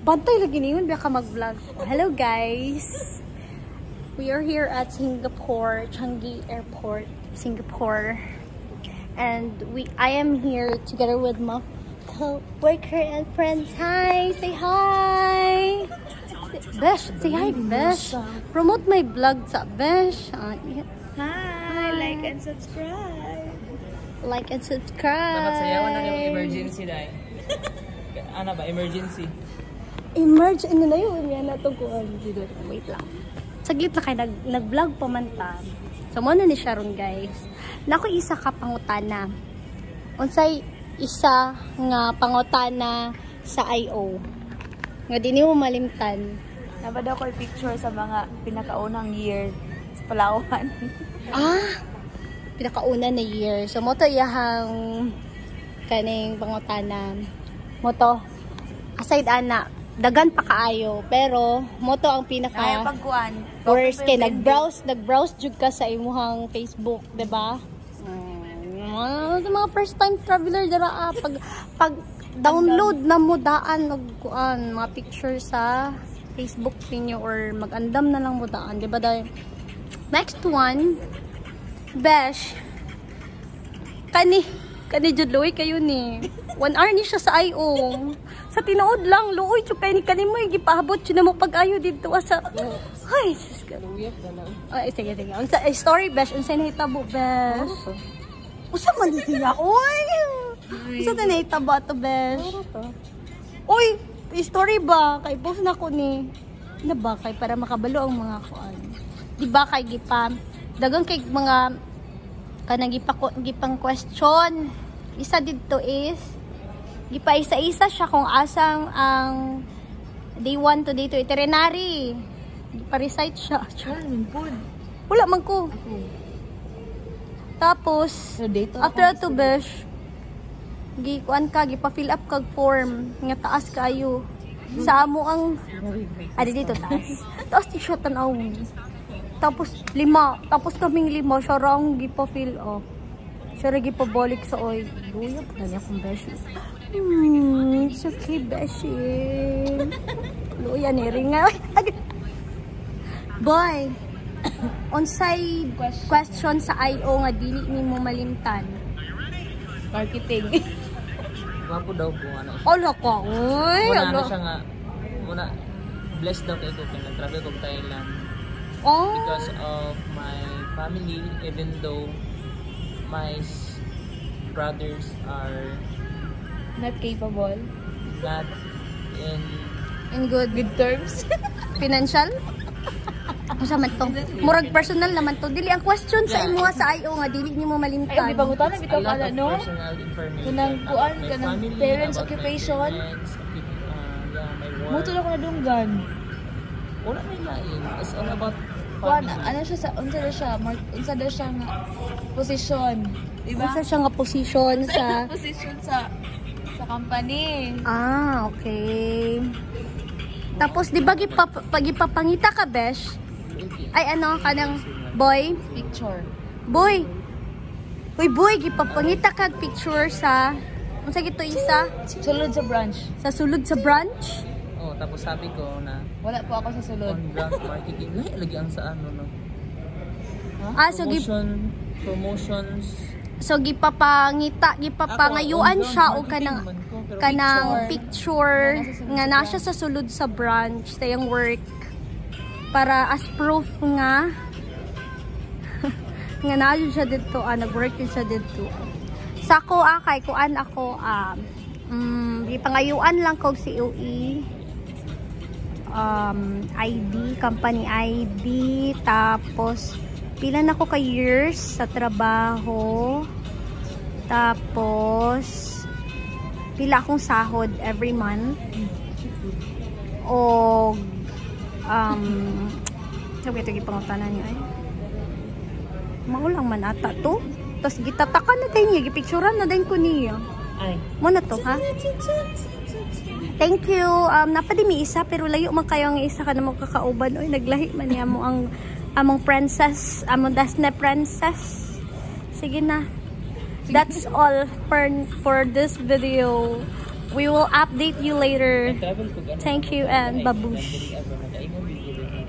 Bantay lagi niyon biya ka mag-vlog. Hello guys. We are here at Singapore, Changi Airport, Singapore. And I am here together with my co-worker and friends. Hi, say hi. Besh, say hi, Besh. Promote my vlog sa Besh. Hi, like and subscribe. Like and subscribe. Dapat sayawan na yung emergency dahil. Ano ba, emergency? Emerge, ano na yun? Yan na ito ko. Wait lang. Saglit na kayo, nag-vlog pa man ta. So, muna ni Sharon, guys. Naku, isa ka pangutana. Unsay isa nga pangutana sa I.O. Nga di mo malimtan. Napad ako yung picture sa mga pinakaunang year sa Palawan. Pinakauna na year. So, mo to iyahang kaning pangutana. Mo to, aside ana, dagan pa kaayo, pero mo to ang pinaka pagkuan. worst kay nag-browse jud ka sa imuhang Facebook, 'di ba? Sa mga first time traveler dira pag download na mo daan kuan mga picture sa Facebook ninyo or mag-andam na lang mo daan, 'di ba? Next one, Besh. Kani jud luoy kayo ni. 1 hour ni siya sa I.O. Sa tinuod lang, luoy chuk kay ni kanimo gipaabot siya na mo pag-ayo dito sa. Ay, sus ka. Ay, sige. Ang story, Besh, unsay nahitabo, Besh? Usa man siya, oy. Usa ta nahitabo to, Besh? Oy, story ba? Kay post na ko ni. Na ba kay para makabalo ang mga kuan. Di ba kay dagang kay mga kanang gipang question. Isa dito is gipaisa-isa siya kung asang ang day 1 to day 2 itinerary. Gipa-recite siya. Wala man ko. Tapos after to Besh, gikuan ka, gipa-fill up kag form nga taas kayo. Sa amo ang dito taas. Taas ti siya tanaw. Tapos 5, tapos kaming 5 siya rang gipa-fill up. Siya rin gipabalik sa oy. Luyap na niya kung Beshi. It's okay, Beshi. Luya ni ringa. Boy, unsay question sa I.O. nga dili nimo malimtan? Marketing. Wapo daw po ano. Ala ka, oy. Muna siya nga. Muna, blessed daw kayo kung nag-travel ko Thailand. Oh. Because of my family, even though my brothers are Not capable. not In good terms. financial? Usa man to? Murag personal naman to. Dili ang question sa imo sa I.O. nga dili nimo malimtan. Ay, di ba gutan na a bitaw lot pala, of no? personal information Kanang kuan, about my kanang family, parents' about my occupation. parents, my work. Muto na ko na dunggan. Wala may lain. It's all about Kuan, family. ano siya sa unsa na siya nga position. Diba? Usa siya nga position sa Position sa company. okay. Tapos di ba gipapangita ka, Besh? Ay ano kanang boy? Picture. Boy. Uy boy, gipapangita ka picture sa unsa gito isa? Sulod sa branch. Sa sulod sa branch? Oh, tapos sabi ko na Wala po ako sa sulod. on ground marketing. Lagi ang sa ano no. So Promotions. So gipapangayuan siya o kanang picture nga nasa sa sulod sa branch sa yung work para as proof nga nga naayun siya dito, nag-work din siya dito. Sa ako kay kuan ako gipangayuan lang kog COE ID, company ID, tapos pila na ko ka years sa trabaho, tapos pila akong sahod every month, o sabi ito gipangutanan niya ay maulang man ata to, tapos gitatakan na din niya, gipicturan na din ko niya Ay. mo na to ha. Thank you. Napadimi isa pero layo man kayo ang isa ka na mo kakauban. Oy, naglahi man niya mo ang among princess, among Disney princess. Sige na. That's all for this video. We will update you later. Travel ko ganun. Thank you and babush. Nakaingon video.